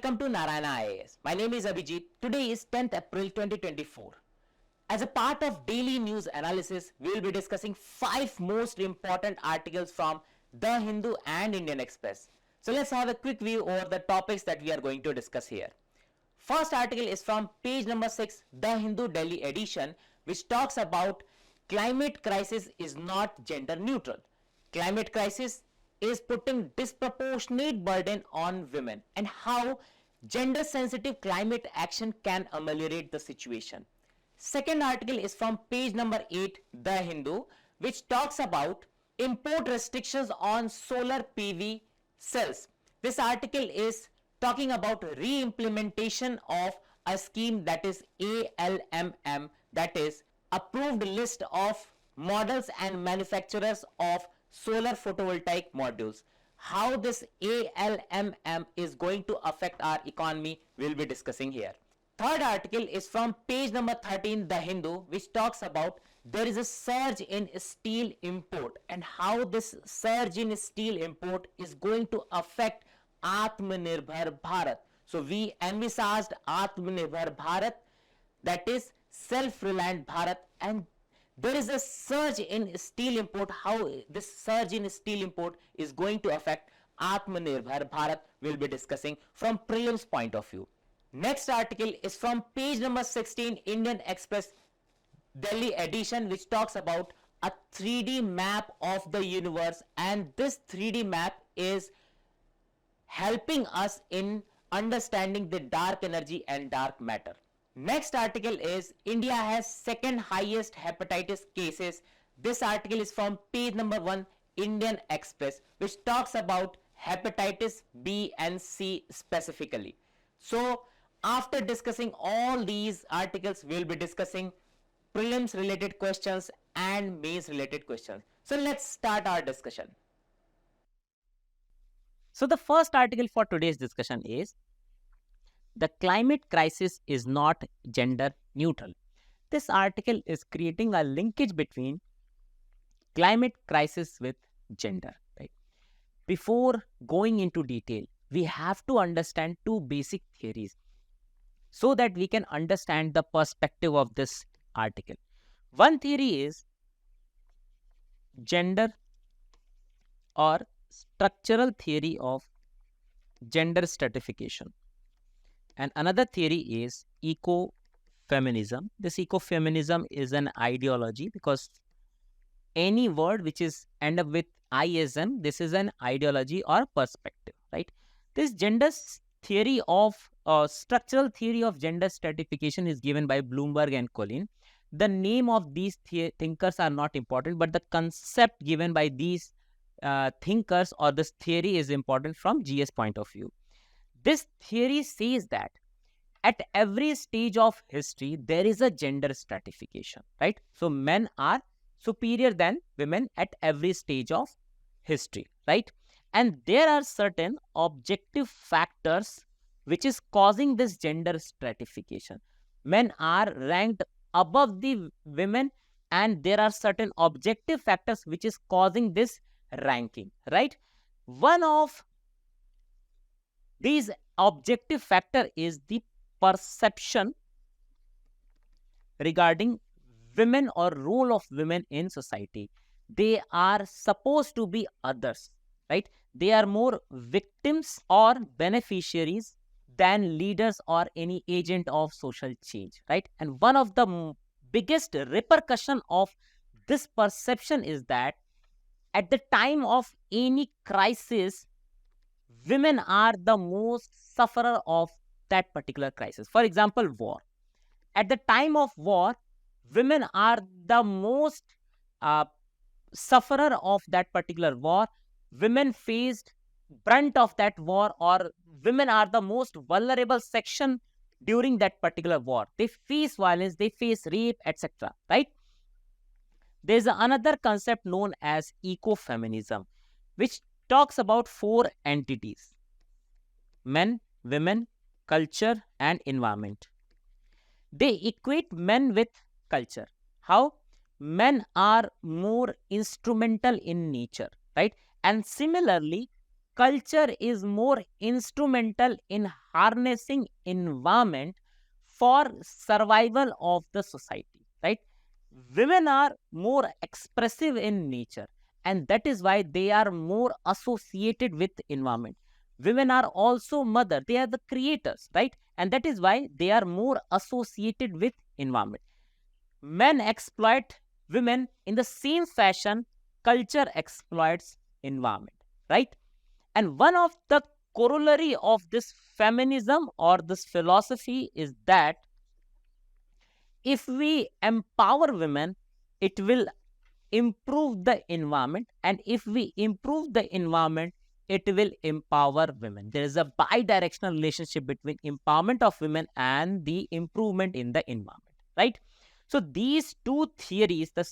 welcome to Narayana IAS. My name is Abhijit. Today is 10th April 2024. As a part of daily news analysis, we will be discussing 5 most important articles from The Hindu and Indian Express. So let's have a quick view over the topics that we are going to discuss here. First article is from page number 6, The Hindu Delhi edition, which talks about climate crisis is not gender neutral. Climate crisis is putting disproportionate burden on women and how gender sensitive climate action can ameliorate the situation. Second article is from page number 8, The Hindu, which talks about import restrictions on solar PV cells. This article is talking about re-implementation of a scheme that is ALMM, that is approved list of models and manufacturers of solar photovoltaic modules. How this ALMM is going to affect our economy, we'll be discussing here. Third article is from page number 13, The Hindu, which talks about there is a surge in steel import and how this surge in steel import is going to affect Atmanirbhar Bharat. So we envisaged Atmanirbhar Bharat, that is self-reliant Bharat, and there is a surge in steel import. How this surge in steel import is going to affect Atmanirbhar Bharat, we'll be discussing from prelims point of view. Next article is from page number 16, Indian Express Delhi edition, which talks about a 3D map of the universe, and this 3D map is helping us in understanding the dark energy and dark matter. Next article is India has second highest hepatitis cases. This article is from page number 1, Indian Express, which talks about hepatitis B and C specifically. So after discussing all these articles, we will be discussing prelims related questions and mains related questions. So let's start our discussion. So the first article for today's discussion is the climate crisis is not gender neutral. This article is creating a linkage between climate crisis with gender. Right? Before going into detail, we have to understand two basic theories so that we can understand the perspective of this article. One theory is gender or structural theory of gender stratification, and another theory is ecofeminism. This ecofeminism is an ideology because any word which is end up with ism, this is an ideology or perspective, right? This gender theory of structural theory of gender stratification is given by Bloomberg and Collin. The name of these thinkers are not important, but the concept given by these thinkers or this theory is important from GS point of view. This theory says that at every stage of history, there is a gender stratification, right? So men are superior than women at every stage of history, right? And there are certain objective factors which is causing this gender stratification. Men are ranked above the women, and there are certain objective factors which is causing this ranking, right? One of these objective factor is the perception regarding women or role of women in society. They are supposed to be others, right? They are more victims or beneficiaries than leaders or any agent of social change, right? And one of the biggest repercussion of this perception is that at the time of any crisis, women are the most sufferer of that particular crisis. For example, war. At the time of war, women are the most sufferer of that particular war. Women faced brunt of that war, or women are the most vulnerable section during that particular war. They face violence, they face rape, etc. Right? There's another concept known as ecofeminism, which talks about 4 entities: men, women, culture, and environment. They equate men with culture. How? Men are more instrumental in nature, right? And similarly, culture is more instrumental in harnessing environment for survival of the society, right? Women are more expressive in nature, and that is why they are more associated with environment. Women are also mother, they are the creators, right? And that is why they are more associated with environment. Men exploit women in the same fashion culture exploits environment, right? And one of the corollary of this feminism or this philosophy is that if we empower women, it will improve the environment, and if we improve the environment, it will empower women. There is a bi-directional relationship between empowerment of women and the improvement in the environment, right? So these two theories, the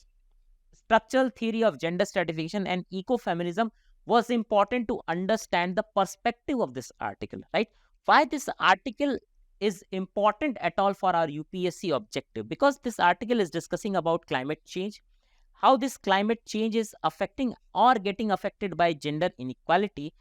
structural theory of gender stratification and ecofeminism, was important to understand the perspective of this article, right? Why this article is important at all for our UPSC objective? Because this article is discussing about climate change, how this climate change is affecting or getting affected by gender inequality,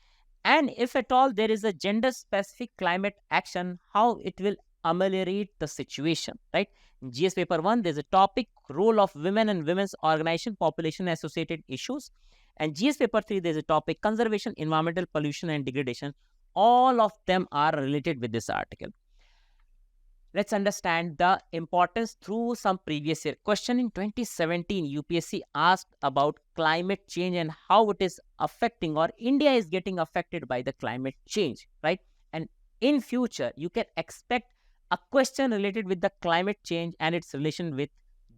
and if at all there is a gender specific climate action, how it will ameliorate the situation, right? In GS paper 1, there's a topic, role of women and women's organization, population associated issues. And GS paper 3, there's a topic, conservation, environmental pollution and degradation. All of them are related with this article. Let's understand the importance through some previous year question. In 2017, UPSC asked about climate change and how it is affecting, or India is getting affected by the climate change, right? And in future, you can expect a question related with the climate change and its relation with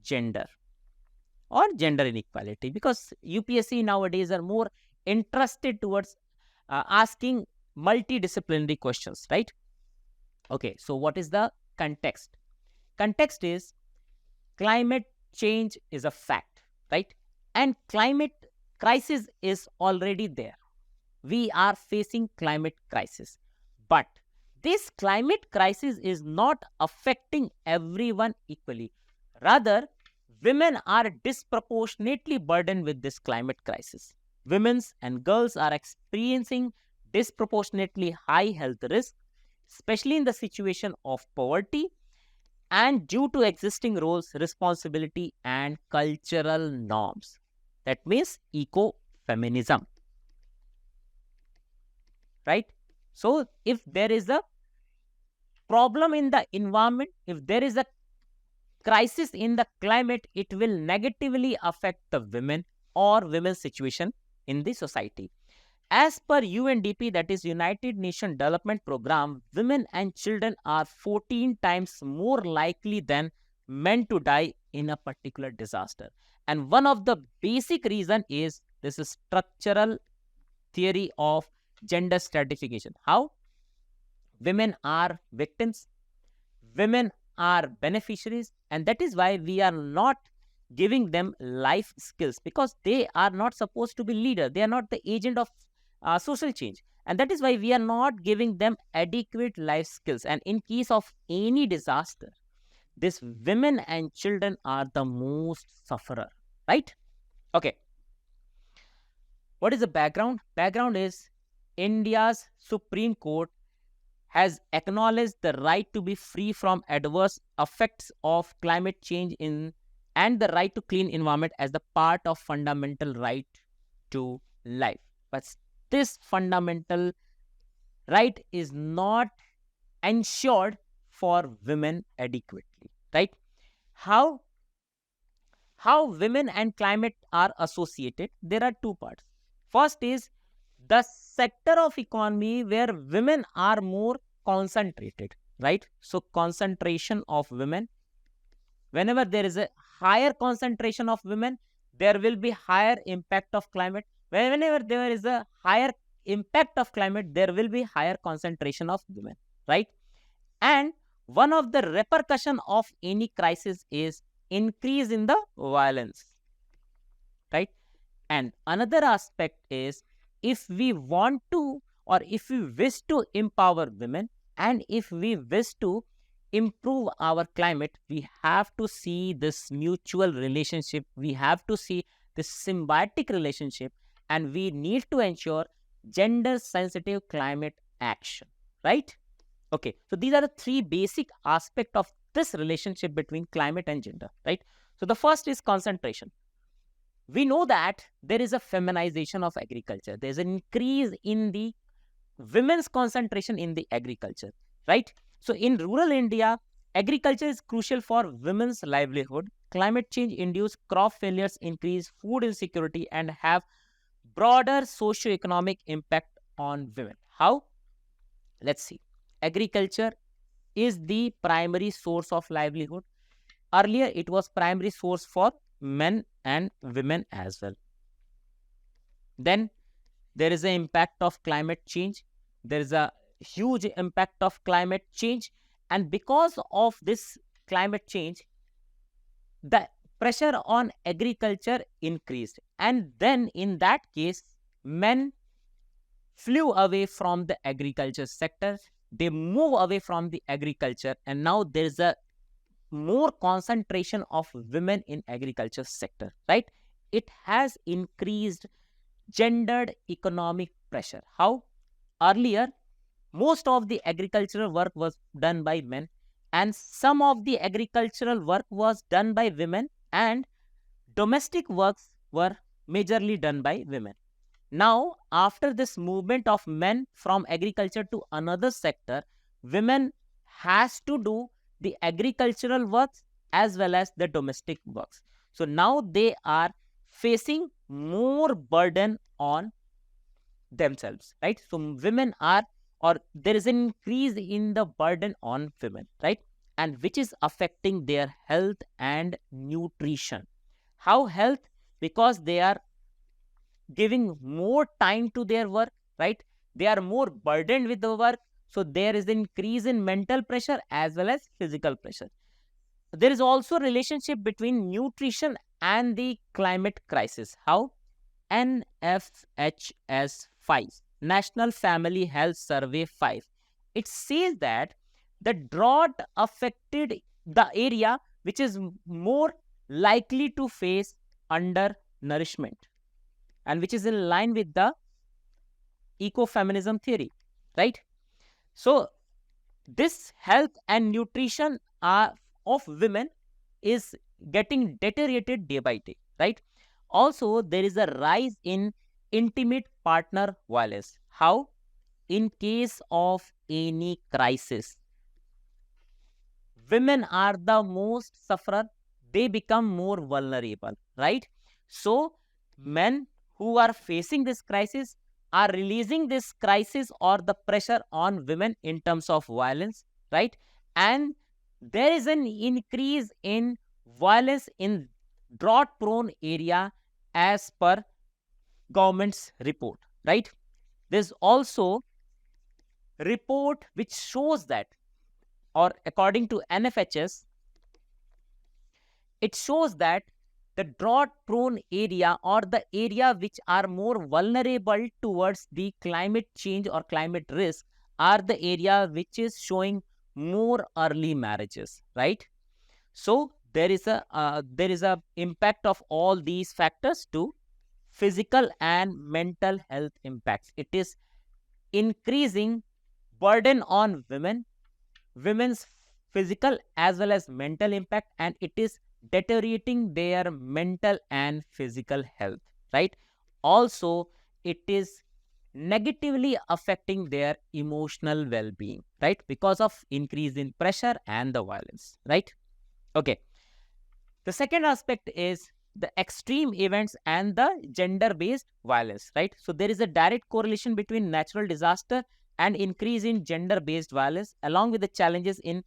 gender or gender inequality, because UPSC nowadays are more interested towards asking multidisciplinary questions, right? Okay, so what is the context? Context is climate change is a fact, right? And climate crisis is already there. We are facing climate crisis, but this climate crisis is not affecting everyone equally. Rather, women are disproportionately burdened with this climate crisis. Women and girls are experiencing disproportionately high health risks, especially in the situation of poverty and due to existing roles, responsibility, and cultural norms. That means ecofeminism, right? So if there is a problem in the environment, if there is a crisis in the climate, it will negatively affect the women or women's situation in the society. As per UNDP, that is United Nations Development Program, women and children are 14 times more likely than men to die in a particular disaster. And one of the basic reason is this is structural theory of gender stratification. How? Women are victims, women are beneficiaries, and that is why we are not giving them life skills, because they are not supposed to be leader. They are not the agent of social change, and that is why we are not giving them adequate life skills. And in case of any disaster, these women and children are the most sufferer, right? Okay, what is the background? Background is India's Supreme Court has acknowledged the right to be free from adverse effects of climate change and the right to clean environment as the part of fundamental right to life. But this fundamental right is not ensured for women adequately, right? How women and climate are associated? There are two parts. First is the sector of economy where women are more concentrated, right? So concentration of women, whenever there is a higher concentration of women, there will be higher impact of climate. Whenever there is a higher impact of climate, there will be higher concentration of women, right? And one of the repercussion of any crisis is increase in the violence, right? And another aspect is, if we want to, or if we wish to empower women, and if we wish to improve our climate, we have to see this mutual relationship. We have to see this symbiotic relationship, and we need to ensure gender sensitive climate action, right? Okay, so these are the three basic aspects of this relationship between climate and gender, right? So the first is concentration. We know that there is a feminization of agriculture. There's an increase in the women's concentration in the agriculture, right? So in rural India, agriculture is crucial for women's livelihood. Climate change induced crop failures, increase food insecurity, and have broader socio-economic impact on women. How? Let's see. Agriculture is the primary source of livelihood. Earlier, it was primary source for men and women as well. Then there is an impact of climate change. There is a huge impact of climate change, and because of this climate change, the pressure on agriculture increased, and then in that case, men flew away from the agriculture sector. They move away from the agriculture, and now there is a more concentration of women in agriculture sector, right? It has increased gendered economic pressure. How? Earlier, most of the agricultural work was done by men, and some of the agricultural work was done by women, and domestic works were majorly done by women. Now, after this movement of men from agriculture to another sector, women has to do the agricultural works as well as the domestic works. So now they are facing more burden on themselves, right? So women are, or there is an increase in the burden on women, right? And which is affecting their health and nutrition. How health? Because they are giving more time to their work, right? They are more burdened with the work. So there is an increase in mental pressure as well as physical pressure. There is also a relationship between nutrition and the climate crisis. How? NFHS 5, National Family Health Survey 5. It says that the drought affected the area which is more likely to face undernourishment, and which is in line with the ecofeminism theory, right? So this health and nutrition of women is getting deteriorated day by day, right? Also, there is a rise in intimate partner violence. How? In case of any crisis, women are the most sufferer. They become more vulnerable, right? So men who are facing this crisis are releasing this crisis or the pressure on women in terms of violence, right? And there is an increase in violence in drought prone area as per government's report, right? There's also report which shows that, or according to NFHS, it shows that the drought prone area or the area which are more vulnerable towards the climate change or climate risk are the area which is showing more early marriages, right? So there is a impact of all these factors to physical and mental health impacts. It is increasing burden on women's physical as well as mental impact, and it is deteriorating their mental and physical health, right? Also, it is negatively affecting their emotional well-being, right? Because of increase in pressure and the violence, right? Okay. The second aspect is the extreme events and the gender-based violence, right? So there is a direct correlation between natural disaster and increase in gender-based violence, along with the challenges in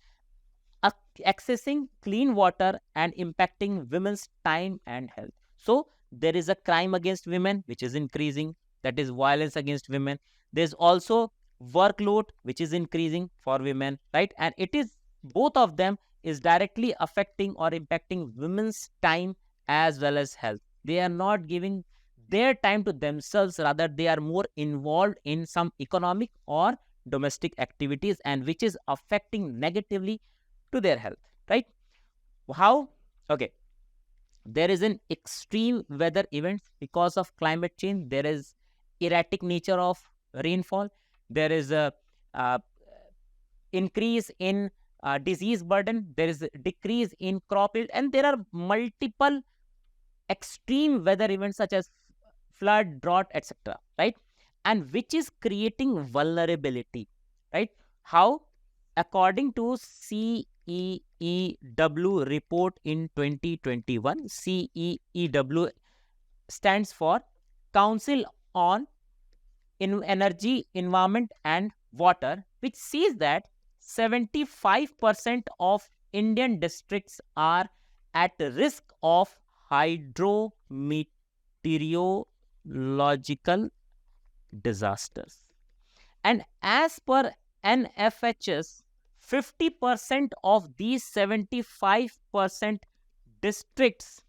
accessing clean water and impacting women's time and health. So there is a crime against women which is increasing, that is violence against women. There's also workload which is increasing for women, right? And it is both of them is directly affecting or impacting women's time as well as health. They are not giving their time to themselves, rather they are more involved in some economic or domestic activities, and which is affecting negatively to their health, right? How? Okay. There is an extreme weather events because of climate change. There is erratic nature of rainfall. There is a uh, increase in disease burden. There is a decrease in crop yield, and there are multiple extreme weather events such as flood, drought, etc. Right, and which is creating vulnerability. Right, how? According to CEEW report in 2021, CEEW stands for Council on Energy, Environment and Water, which says that 75% of Indian districts are at risk of hydrometeorological disasters. And as per NFHS, 50% of these 75% districts,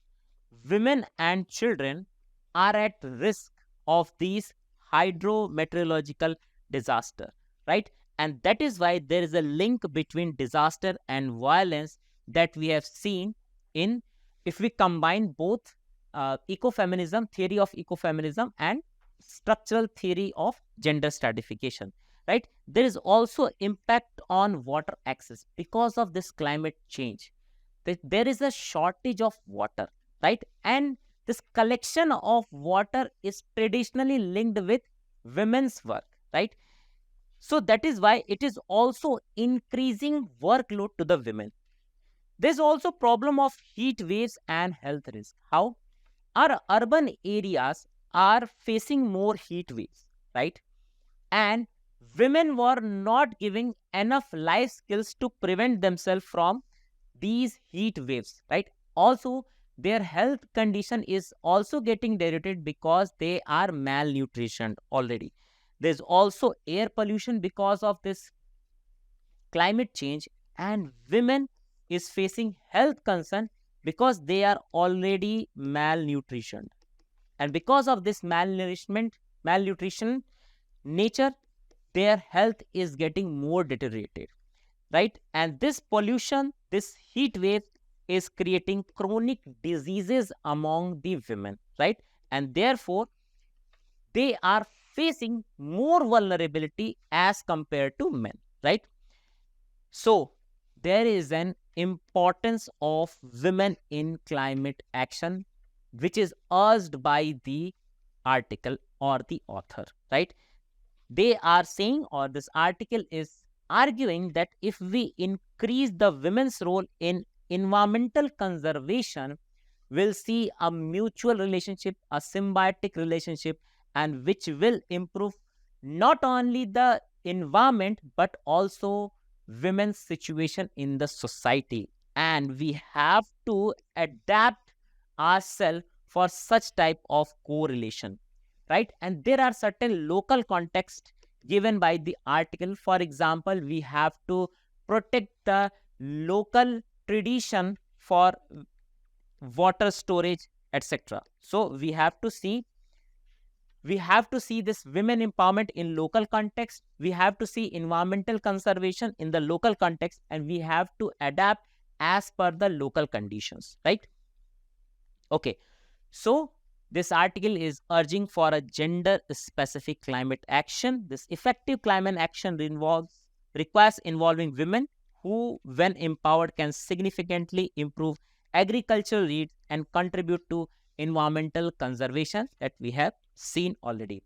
women and children, are at risk of these hydrometeorological disaster, right? And that is why there is a link between disaster and violence that we have seen in, if we combine both ecofeminism, theory of ecofeminism, and structural theory of gender stratification, right? There is also impact on water access because of this climate change. There is a shortage of water, right? And this collection of water is traditionally linked with women's work, right? So that is why it is also increasing workload to the women. There's also problem of heat waves and health risk. How? Our urban areas are facing more heat waves, right? And women were not giving enough life skills to prevent themselves from these heat waves, right? Also, their health condition is also getting deteriorated because they are malnutritioned already. There's also air pollution because of this climate change, and women is facing health concern because they are already malnutritioned. And because of this malnutrition nature, their health is getting more deteriorated, right? And this pollution, this heat wave is creating chronic diseases among the women, right? And therefore, they are facing more vulnerability as compared to men, right? So, there is an importance of women in climate action, which is urged by the article or the author, right? They are saying, or this article is arguing, that if we increase the women's role in environmental conservation, we'll see a mutual relationship, a symbiotic relationship, and which will improve not only the environment but also women's situation in the society. And we have to adapt ourselves for such type of correlation, right? And there are certain local context given by the article. For example, we have to protect the local tradition for water storage, etc. So we have to see this women empowerment in local context, we have to see environmental conservation in the local context, and we have to adapt as per the local conditions, right? Okay, so this article is urging for a gender-specific climate action. This effective climate action requires involving women who, when empowered, can significantly improve agricultural yields and contribute to environmental conservation that we have seen already.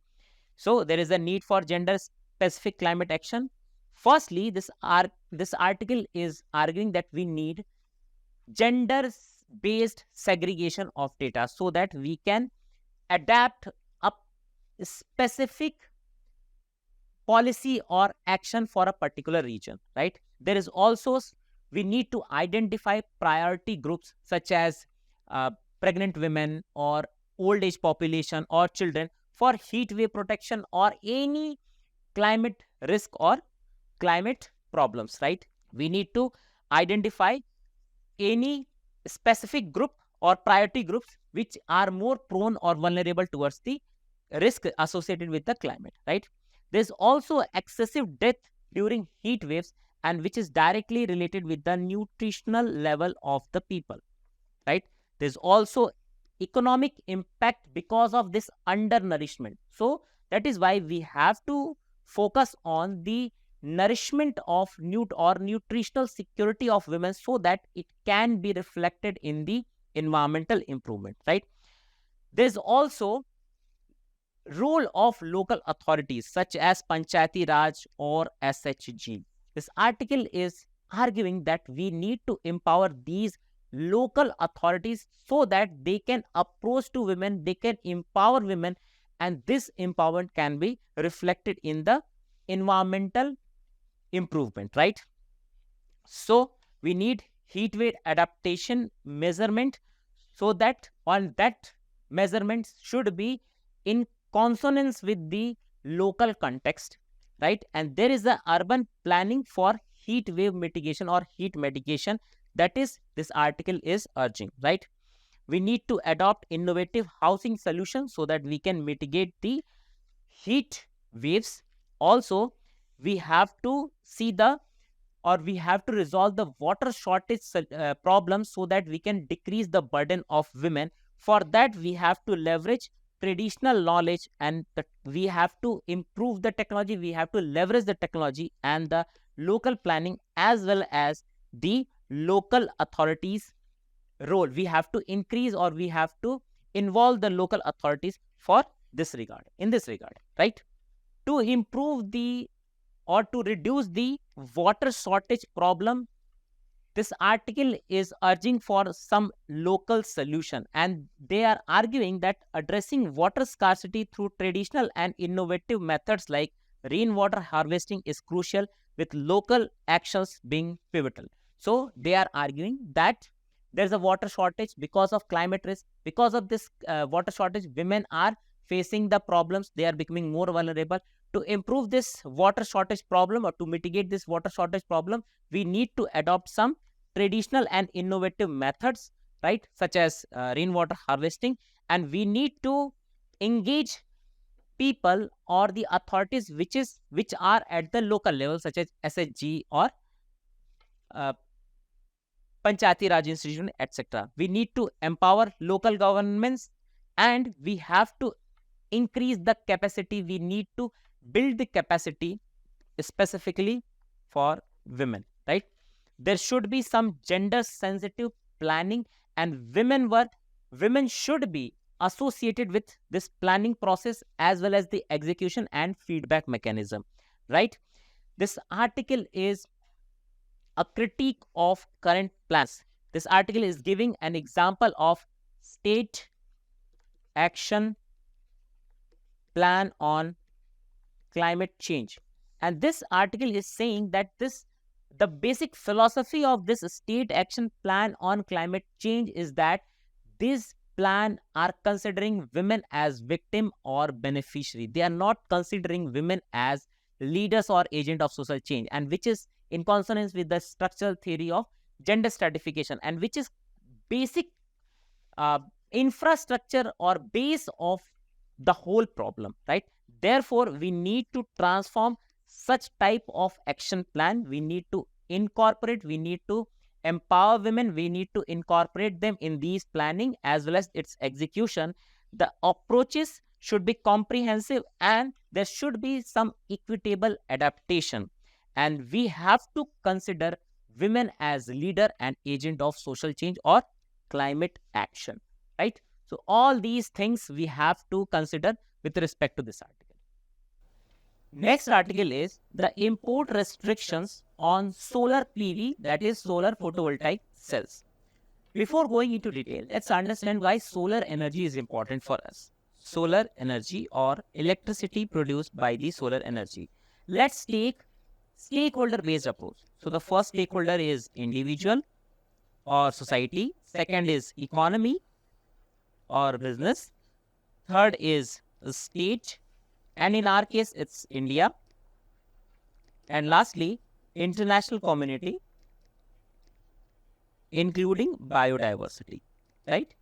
So there is a need for gender-specific climate action. Firstly, this article is arguing that we need gender-based segregation of data so that we can adapt a specific policy or action for a particular region, right? There is also, we need to identify priority groups such as pregnant women or old age population or children for heat wave protection or any climate risk or climate problems, right? We need to identify any specific group or priority groups which are more prone or vulnerable towards the risk associated with the climate, right? There's also excessive death during heat waves, and which is directly related with the nutritional level of the people, right? There's also economic impact because of this undernourishment. So That is why we have to focus on the nourishment of nutritional security of women, so that it can be reflected in the environmental improvement, right? There's also role of local authorities such as Panchayati Raj or SHG. This article is arguing that we need to empower these local authorities so that they can approach to women, they can empower women, and this empowerment can be reflected in the environmental improvement, right? So we need heat wave adaptation measurement, so that on that measurements should be in consonance with the local context, right? And there is a urban planning for heat wave mitigation or heat mitigation, that is this article is urging, right? We need to adopt innovative housing solutions so that we can mitigate the heat waves. Also, we have to see the or we have to resolve the water shortage problem, so that we can decrease the burden of women. For that, we have to leverage traditional knowledge, and we have to improve the technology, we have to leverage the technology and the local planning, as well as the local authorities role. We have to increase, or we have to involve the local authorities for this regard, in this regard, right? To improve the or to reduce the water shortage problem, this article is urging for some local solution, and they are arguing that addressing water scarcity through traditional and innovative methods like rainwater harvesting is crucial, with local actions being pivotal. So they are arguing that there's a water shortage because of climate risk. Because of this water shortage, women are facing the problems, they are becoming more vulnerable. To improve this water shortage problem, or to mitigate this water shortage problem, we need to adopt some traditional and innovative methods, right, such as rainwater harvesting, and we need to engage people or the authorities which are at the local level, such as SHG or uh, Panchayati Raj institution, etc. We need to empower local governments, and we have to increase the capacity. We need to build the capacity specifically for women, right? There should be some gender sensitive planning, and women should be associated with this planning process, as well as the execution and feedback mechanism, right? This article is a critique of current plans. This article is giving an example of state action plan on climate change, and this article is saying that the basic philosophy of this state action plan on climate change is that this plan are considering women as victim or beneficiary. They are not considering women as leaders or agent of social change, and which is in consonance with the structural theory of gender stratification, and which is basic infrastructure or base of the whole problem, right? Therefore, we need to transform such type of action plan. We need to incorporate, we need to empower women, we need to incorporate them in these planning as well as its execution. The approaches should be comprehensive, and there should be some equitable adaptation, and we have to consider women as leader and agent of social change or climate action, right? So all these things we have to consider with respect to this article. Next article is the import restrictions on solar PV, that is solar photovoltaic cells. Before going into detail, let's understand why solar energy is important for us. Solar energy or electricity produced by the solar energy. Let's take stakeholder based approach. So the first stakeholder is individual or society. Second is economy or business. Third is state, and in our case it's India. And lastly, international community, including biodiversity, right?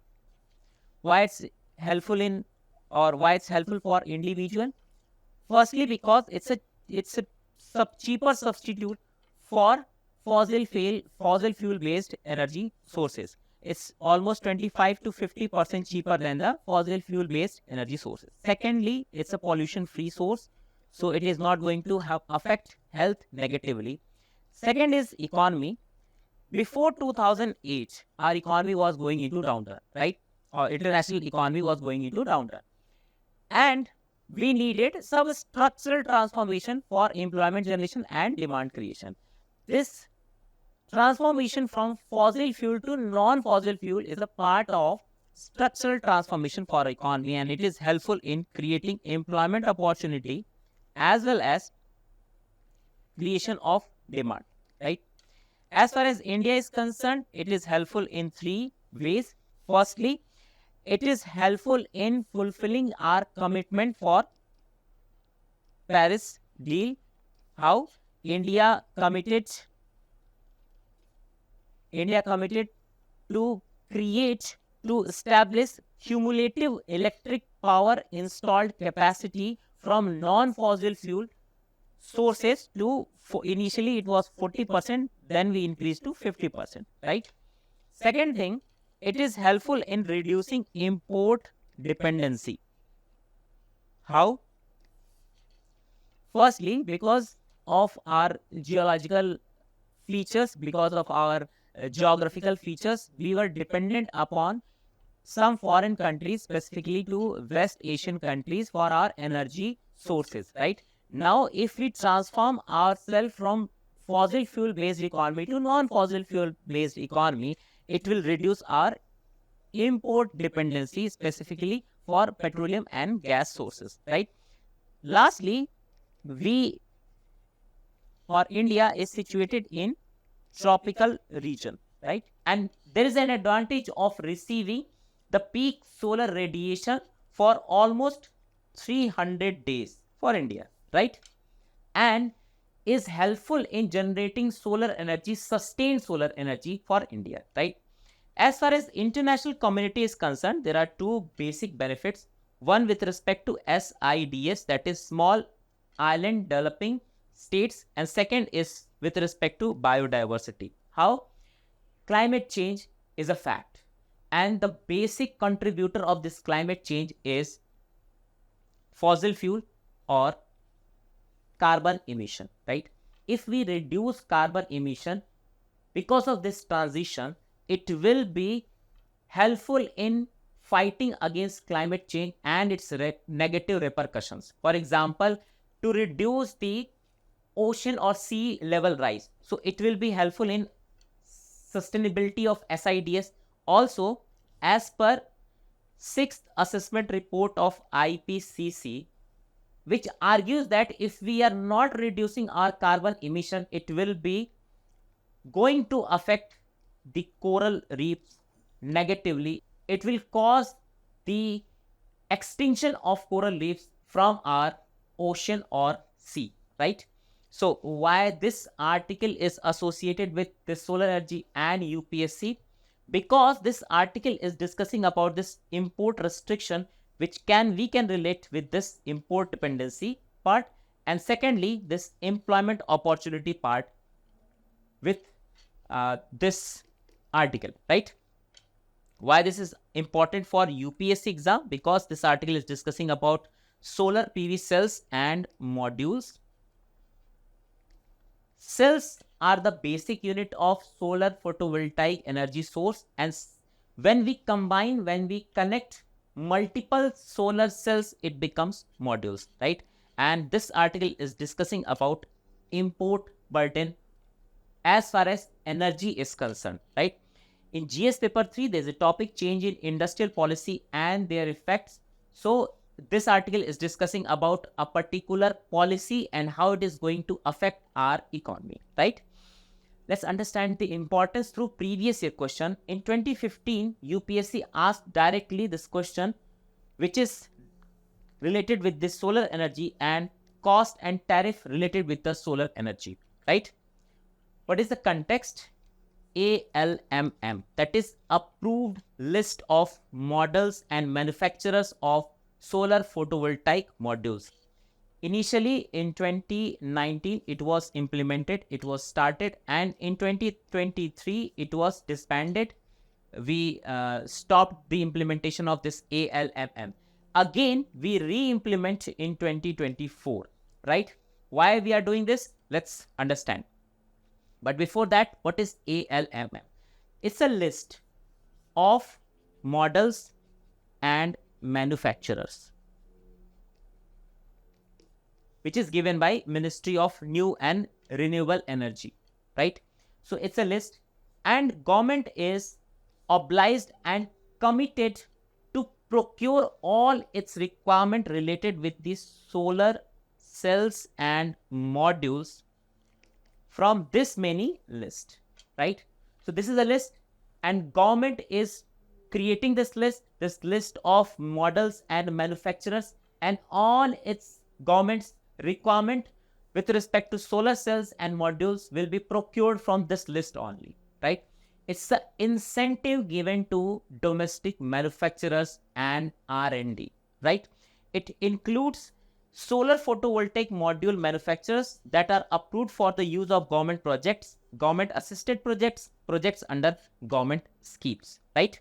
Why it's helpful in, or why it's helpful for individual? Firstly, because it's a cheaper substitute for fossil fuel based energy sources. it's almost 25 to 50% cheaper than the fossil fuel based energy sources. Secondly, it's a pollution free source, so it is not going to affect health negatively. Second is economy. Before 2008, our economy was going into downturn, right? Our international economy was going into downturn. And we needed some structural transformation for employment generation and demand creation. This transformation from fossil fuel to non-fossil fuel is a part of structural transformation for economy, and it is helpful in creating employment opportunity as well as creation of demand, right? As far as India is concerned, it is helpful in three ways. Firstly, it is helpful in fulfilling our commitment for Paris deal. How? India committed to establish cumulative electric power installed capacity from non-fossil fuel sources to, initially it was 40%, then we increased to 50%, right? Second thing, it is helpful in reducing import dependency. How? Firstly, because of our geological features, because of our geographical features, we were dependent upon some foreign countries, specifically to West Asian countries, for our energy sources, right? Now, if we transform ourselves from fossil fuel based economy to non-fossil fuel based economy, it will reduce our import dependency, specifically for petroleum and gas sources, right? Lastly, India is situated in tropical region, right? And there is an advantage of receiving the peak solar radiation for almost 300 days for India, right? And is helpful in generating solar energy, sustained solar energy for India, right? As far as international community is concerned, there are two basic benefits. One with respect to SIDS, that is Small Island Developing States, and second is with respect to biodiversity. How? Climate change is a fact, and the basic contributor of this climate change is fossil fuel or carbon emission, right? If we reduce carbon emission because of this transition, it will be helpful in fighting against climate change and its negative repercussions. For example, to reduce the ocean or sea level rise, so it will be helpful in sustainability of SIDS. Also, as per 6th assessment report of IPCC, which argues that if we are not reducing our carbon emission, it will be going to affect the coral reefs negatively. It will cause the extinction of coral reefs from our ocean or sea, right? So why this article is associated with the solar energy and UPSC? Because this article is discussing about this import restriction, which we can relate with this import dependency part, and secondly this employment opportunity part with this article, right? Why this is important for UPSC exam? Because this article is discussing about solar PV cells and modules. Cells are the basic unit of solar photovoltaic energy source, and when we connect multiple solar cells, it becomes modules, right? And this article is discussing about import burden as far as energy is concerned, right? In GS paper 3, there's a topic change in industrial policy and their effects. So this article is discussing about a particular policy and how it is going to affect our economy, right? Let's understand the importance through previous year question. In 2015, UPSC asked directly this question, which is related with this solar energy and cost and tariff related with the solar energy, right? What is the context? ALMM, that is approved list of models and manufacturers of solar photovoltaic modules. Initially in 2019 it was implemented, it was started, and in 2023 it was disbanded, we stopped the implementation of this ALMM. Again, we re-implement in 2024, right? Why we are doing this? Let's understand. But before that, what is ALMM? It's a list of models and manufacturers, which is given by Ministry of New and Renewable Energy, right? So it's a list, and government is obliged and committed to procure all its requirement related with the solar cells and modules from this many list, right? So this is a list, and government is creating this list of models and manufacturers, and all its government's requirement with respect to solar cells and modules will be procured from this list only, right? It's an incentive given to domestic manufacturers and R&D, right? It includes solar photovoltaic module manufacturers that are approved for the use of government projects, government assisted projects, projects under government schemes, right?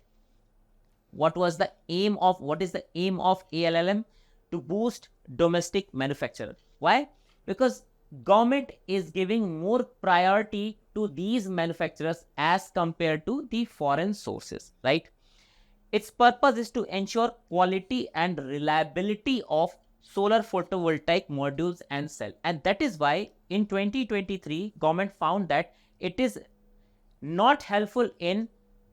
What is the aim of ALMM? To boost domestic manufacturing. Why? Because government is giving more priority to these manufacturers as compared to the foreign sources, right? Its purpose is to ensure quality and reliability of solar photovoltaic modules and cell, and that is why in 2023 government found that it is not helpful in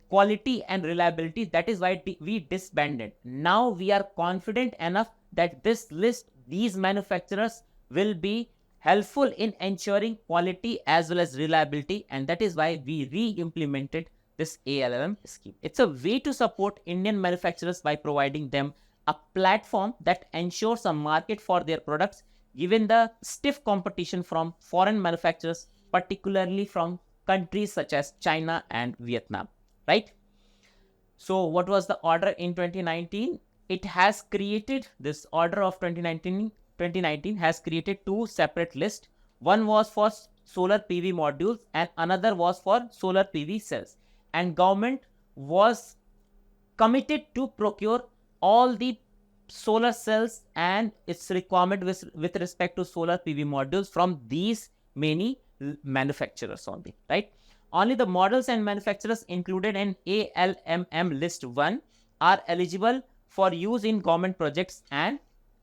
quality and reliability. That is why we disbanded. Now we are confident enough that this list, these manufacturers will be helpful in ensuring quality as well as reliability, and that is why we re-implemented this ALMM scheme. It's a way to support Indian manufacturers by providing them a platform that ensures a market for their products given the stiff competition from foreign manufacturers, particularly from countries such as China and Vietnam, right? So what was the order in 2019? It has created, this order of 2019 has created two separate lists. One was for solar PV modules and another was for solar PV cells. And government was committed to procure all the solar cells and its requirement with respect to solar PV modules from these many manufacturers only, right? Only the models and manufacturers included in ALMM list 1 are eligible for use in government projects and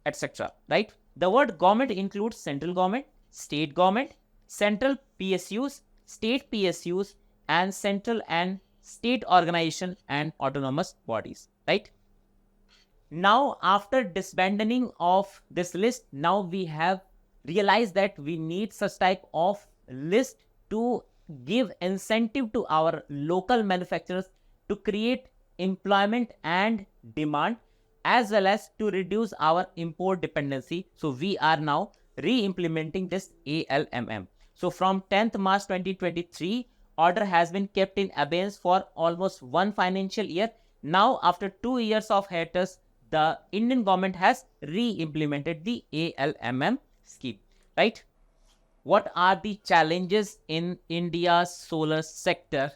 etc., right? The word government includes central government, state government, central PSUs, state PSUs, and central and state organization and autonomous bodies, right? Now, after disbanding of this list, now we have realized that we need such type of list to give incentive to our local manufacturers to create employment and demand, as well as to reduce our import dependency. So we are now re-implementing this ALMM. So from 10th March 2023, order has been kept in abeyance for almost one financial year. Now, after 2 years of hiatus, the Indian government has re-implemented the ALMM scheme, right? What are the challenges in India's solar sector?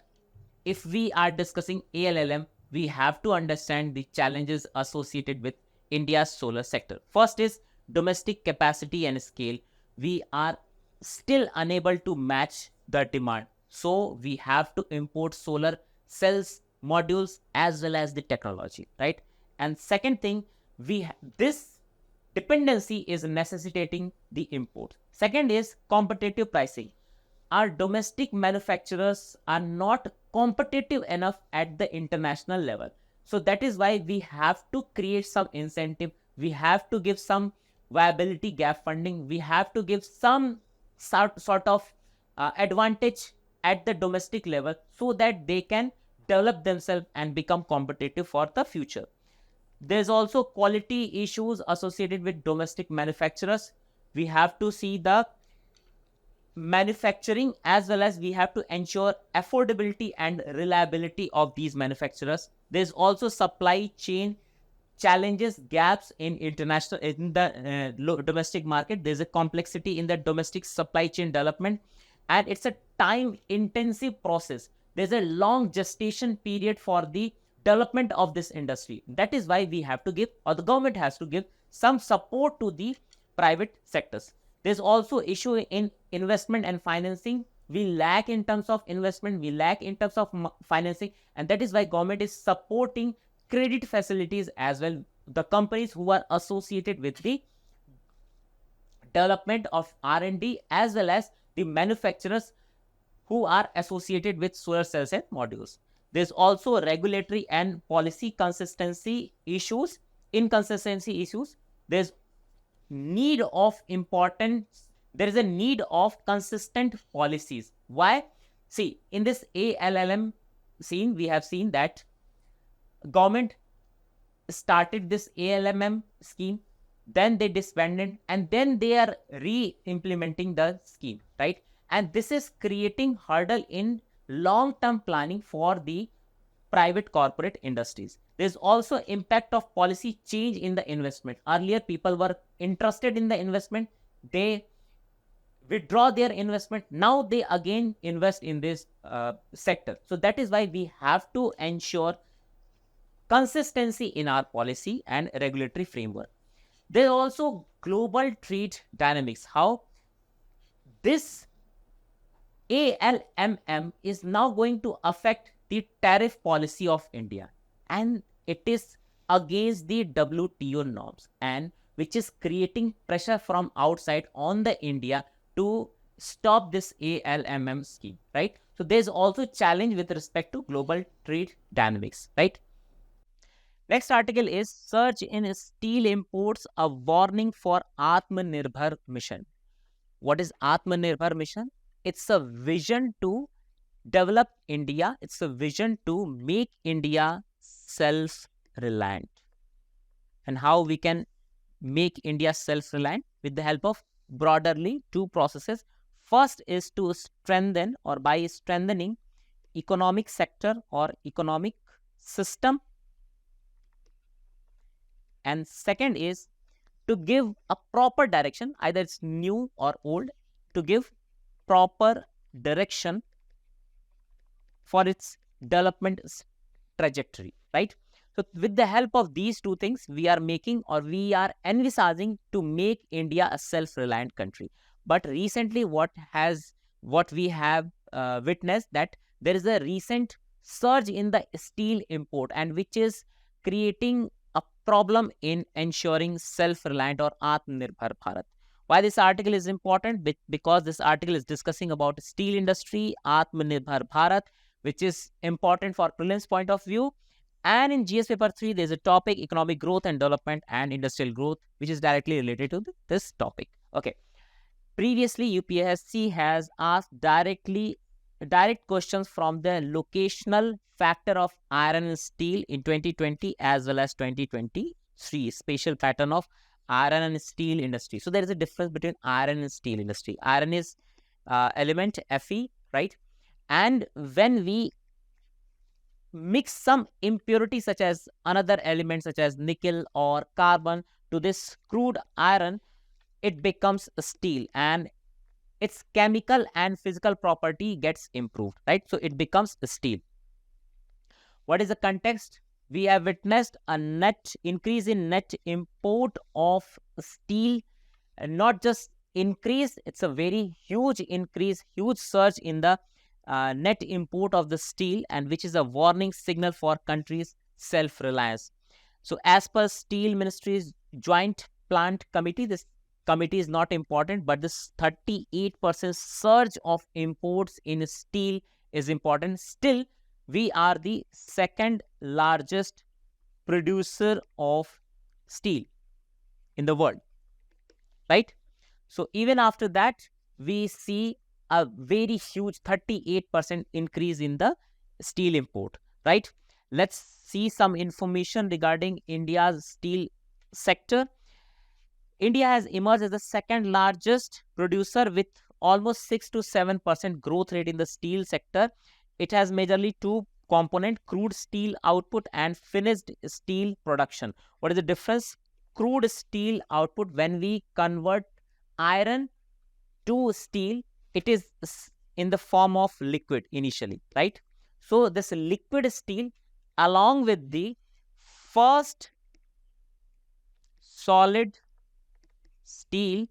If we are discussing ALMM, we have to understand the challenges associated with India's solar sector. First is domestic capacity and scale. We are still unable to match the demand. So we have to import solar cells, modules, as well as the technology, right? And second thing, this dependency is necessitating the import. Second is competitive pricing. Our domestic manufacturers are not competitive enough at the international level. So that is why we have to create some incentive. We have to give some viability gap funding. We have to give some sort of advantage at the domestic level so that they can develop themselves and become competitive for the future. There's also quality issues associated with domestic manufacturers. We have to see the manufacturing as well as we have to ensure affordability and reliability of these manufacturers. There's also supply chain challenges, gaps in the domestic market. There's a complexity in the domestic supply chain development, and it's a time intensive process. there's a long gestation period for the development of this industry. That is why we have to give, or the government has to give, some support to the private sectors. There's also issue in investment and financing. We lack in terms of investment, we lack in terms of financing, and that is why government is supporting credit facilities as well, the companies who are associated with the development of R&D, as well as the manufacturers who are associated with solar cells and modules. There's also regulatory and policy consistency issues, inconsistency issues. There's need of importance. There is a need of consistent policies. Why? See, in this ALLM scene, we have seen that government started this ALMM scheme, then they disbanded, and then they are re-implementing the scheme, right? And this is creating hurdle in long-term planning for the private corporate industries. There's also impact of policy change in the investment. Earlier, people were interested in the investment. They withdraw their investment. Now they again invest in this sector. So that is why we have to ensure consistency in our policy and regulatory framework. There are also global trade dynamics. How this ALMM is now going to affect the tariff policy of India, and it is against the WTO norms, and which is creating pressure from outside on the India to stop this ALMM scheme, right? So there's also challenge with respect to global trade dynamics, right? Next article is Surge in Steel Imports, a Warning for Atmanirbhar Mission. What is Atmanirbhar Mission? It's a vision to develop India. It's a vision to make India self-reliant. And how we can make India self-reliant? With the help of broadly two processes. First is to strengthen, or by strengthening, economic sector or economic system. And second is to give a proper direction, either it's new or old, to give proper direction for its development trajectory, right? So with the help of these two things, we are making, or we are envisaging to make India a self-reliant country. But recently what we have witnessed, that there is a recent surge in the steel import, and which is creating a problem in ensuring self-reliant or Atmanirbhar Bharat. Why this article is important? Because this article is discussing about steel industry, Atmanirbhar Bharat, which is important for prelims point of view. And in GS paper 3, there's a topic, economic growth and development and industrial growth, which is directly related to this topic. Okay. Previously, UPSC has asked direct questions from the locational factor of iron and steel in 2020 as well as 2023, spatial pattern of iron and steel industry. So there is a difference between iron and steel industry. Iron is element Fe, right? And when we mix some impurity such as another element such as nickel or carbon to this crude iron, it becomes steel, and its chemical and physical property gets improved, right? So it becomes steel. What is the context? We have witnessed a net increase in net import of steel, and not just increase, it's a very huge increase, huge surge in the net import of the steel, and which is a warning signal for countries' self-reliance. So as per Steel Ministry's Joint Plant Committee, this committee is not important, but this 38% surge of imports in steel is important. Still, we are the second largest producer of steel in the world, right? So even after that, we see a very huge 38% increase in the steel import, right? Let's see some information regarding India's steel sector. India has emerged as the second largest producer with almost 6 to 7% growth rate in the steel sector. It has majorly two components, crude steel output and finished steel production. What is the difference? Crude steel output, when we convert iron to steel, it is in the form of liquid initially, right? So this liquid steel along with the first solid steel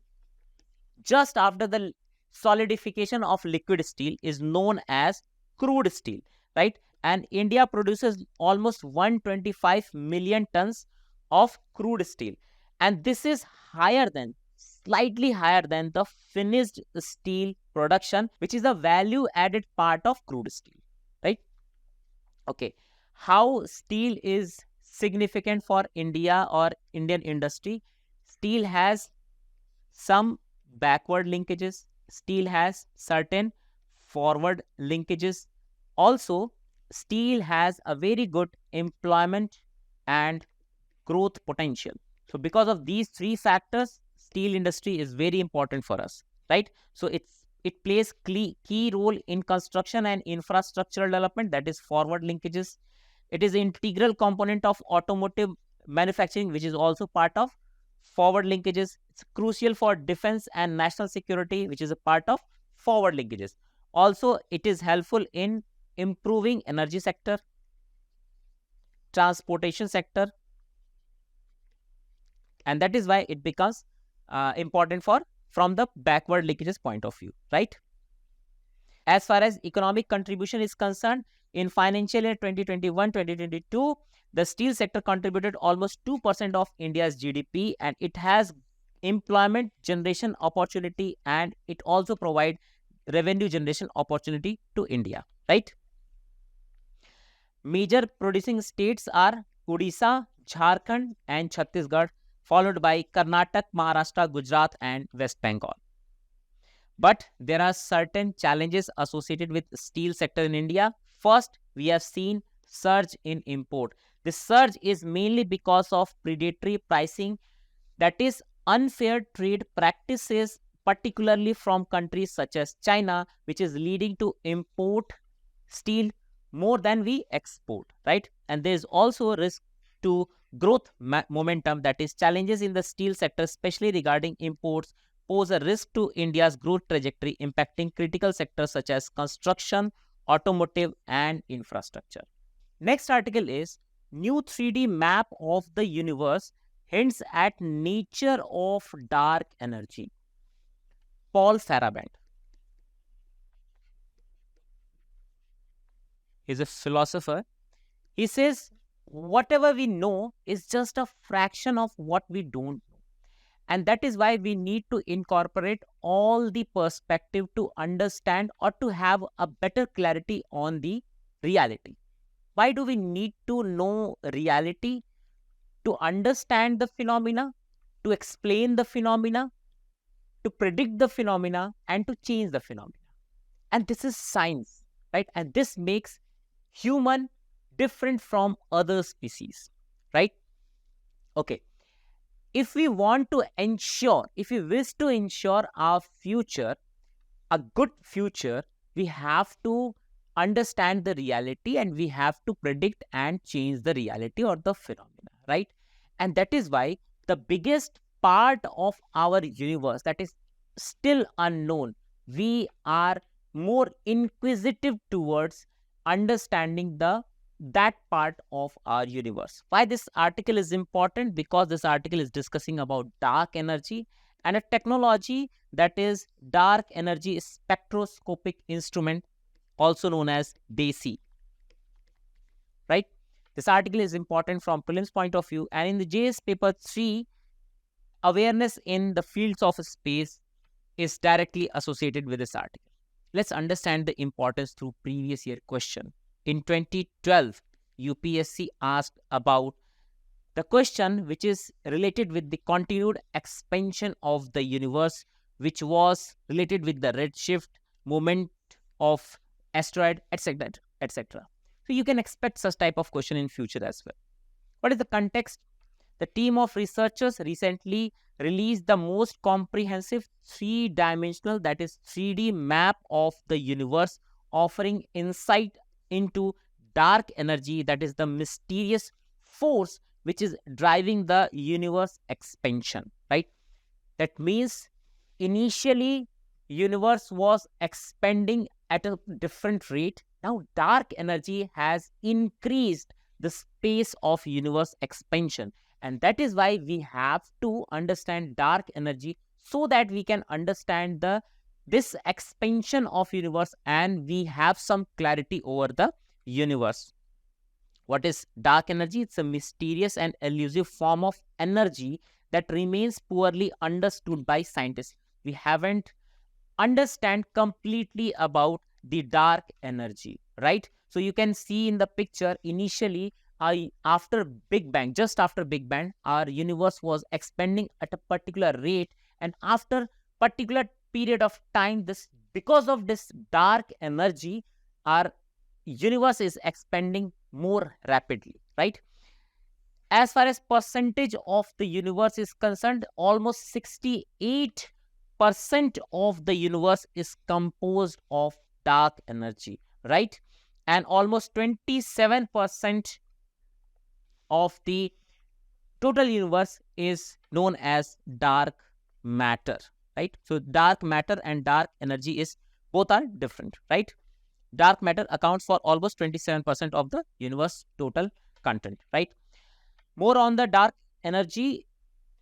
just after the solidification of liquid steel is known as crude steel, right? And India produces almost 125 million tons of crude steel. And this is slightly higher than the finished steel production, which is the value added part of crude steel, right? Okay. How steel is significant for India or Indian industry? Steel has some backward linkages. Steel has certain forward linkages. Also, steel has a very good employment and growth potential. So because of these three factors, steel industry is very important for us, right? So it plays key role in construction and infrastructural development, that is forward linkages. It is an integral component of automotive manufacturing, which is also part of forward linkages. It's crucial for defense and national security, which is a part of forward linkages. Also, it is helpful in improving energy sector, transportation sector, and that is why it becomes important from the backward linkages point of view, right? As far as economic contribution is concerned, in financial year 2021-2022, the steel sector contributed almost 2% of India's GDP, and it has employment generation opportunity, and it also provides revenue generation opportunity to India, right? Major producing states are Odisha, Jharkhand, and Chhattisgarh, followed by Karnataka, Maharashtra, Gujarat, and West Bengal. But there are certain challenges associated with steel sector in India. First, we have seen surge in import. This surge is mainly because of predatory pricing, that is unfair trade practices, particularly from countries such as China, which is leading to import steel more than we export, right? And there is also a risk to growth momentum, that is challenges in the steel sector, especially regarding imports, pose a risk to India's growth trajectory, impacting critical sectors such as construction, automotive, and infrastructure. Next article is New 3D Map of the Universe hints at nature of dark energy. Paul Farabend is a philosopher. He says, whatever we know is just a fraction of what we don't know. And that is why we need to incorporate all the perspective to understand or to have a better clarity on the reality. Why do we need to know reality? To understand the phenomena, to explain the phenomena, to predict the phenomena, and to change the phenomena. And this is science, right? And this makes human different from other species, right? Okay. If we wish to ensure our future, a good future, we have to understand the reality, and we have to predict and change the reality or the phenomena, right? And that is why the biggest part of our universe that is still unknown, we are more inquisitive towards understanding that part of our universe. Why this article is important? Because this article is discussing about dark energy and a technology that is dark energy spectroscopic instrument, also known as DESI, right? This article is important from prelims point of view, and in the JS paper 3, awareness in the fields of space is directly associated with this article. Let's understand the importance through previous year question. In 2012, UPSC asked about the question which is related with the continued expansion of the universe, which was related with the redshift, movement of asteroid, etc., etc. So you can expect such type of question in future as well. What is the context? The team of researchers recently released the most comprehensive three-dimensional, that is 3D map of the universe, offering insight into dark energy, that is the mysterious force which is driving the universe expansion, right? That means initially universe was expanding at a different rate. Now dark energy has increased the space of universe expansion, and that is why we have to understand dark energy so that we can understand this expansion of universe and we have some clarity over the universe. What is dark energy? It's a mysterious and elusive form of energy that remains poorly understood by scientists. We haven't understand completely about the dark energy, right? So you can see in the picture, initially after Big Bang, just after Big Bang, our universe was expanding at a particular rate, and after particular period of time, this because of this dark energy, our universe is expanding more rapidly, right? As far as percentage of the universe is concerned, almost 68% of the universe is composed of dark energy, right? And almost 27% of the total universe is known as dark matter, right? So dark matter and dark energy is both are different, right? Dark matter accounts for almost 27% of the universe total content, right? More on the dark energy,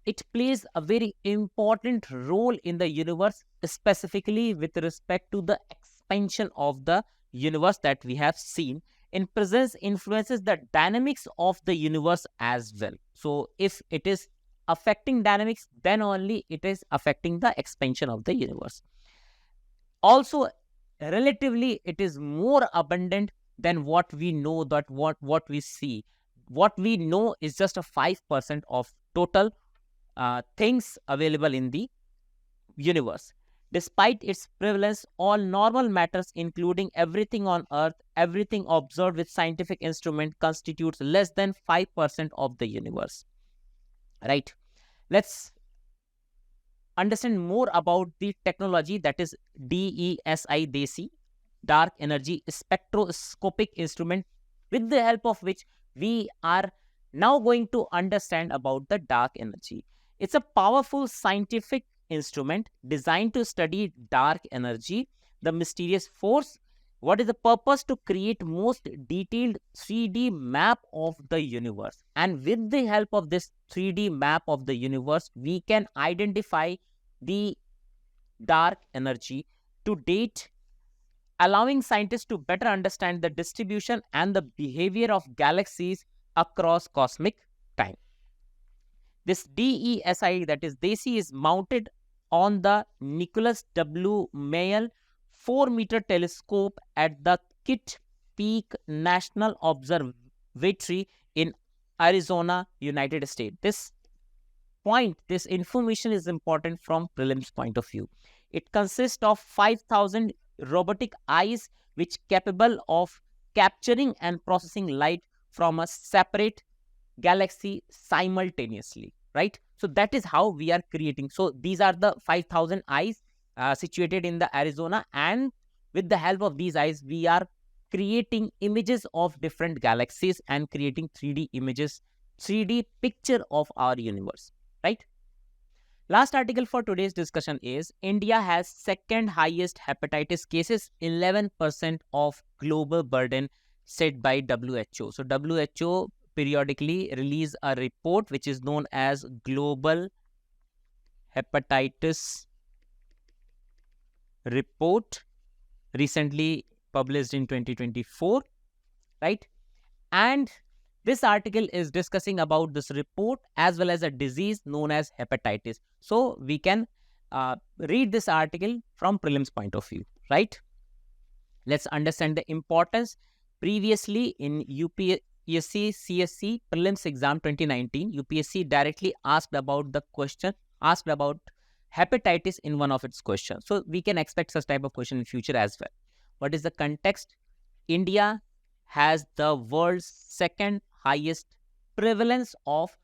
it plays a very important role in the universe, specifically with respect to the expansion of the universe that we have seen. In presence, influences the dynamics of the universe as well. So if it is affecting dynamics, then only it is affecting the expansion of the universe. Also, relatively, it is more abundant than what we know, that what we see. What we know is just a 5% of total things available in the universe. Despite its prevalence, all normal matters, including everything on Earth, everything observed with scientific instrument, constitutes less than 5% of the universe. Right? Let's understand more about the technology that is DESI, Dark Energy Spectroscopic Instrument, with the help of which we are now going to understand about the dark energy. It's a powerful scientific instrument designed to study dark energy, the mysterious force. What is the purpose? To create most detailed 3D map of the universe. And with the help of this 3D map of the universe, we can identify the dark energy to date, allowing scientists to better understand the distribution and the behavior of galaxies across cosmic time. This DESI, that is DESI, is mounted on the Nicholas W. Mayall 4-meter telescope at the Kitt Peak National Observatory in Arizona, United States. This information is important from prelims point of view. It consists of 5,000 robotic eyes which capable of capturing and processing light from a separate galaxy simultaneously, right? So that is how we are creating. So these are the 5,000 eyes situated in the Arizona, and with the help of these eyes, we are creating images of different galaxies and creating 3D images, 3D picture of our universe, right? Last article for today's discussion is India has second highest hepatitis cases, 11% of global burden set by WHO. So WHO periodically release a report which is known as Global Hepatitis Report, recently published in 2024, right? And this article is discussing about this report as well as a disease known as hepatitis. So we can read this article from prelims point of view, right? Let's understand the importance. Previously in UPSC CSC prelims exam 2019, UPSC directly asked about hepatitis in one of its questions. So we can expect such type of question in future as well. What is the context? India has the world's second highest prevalence of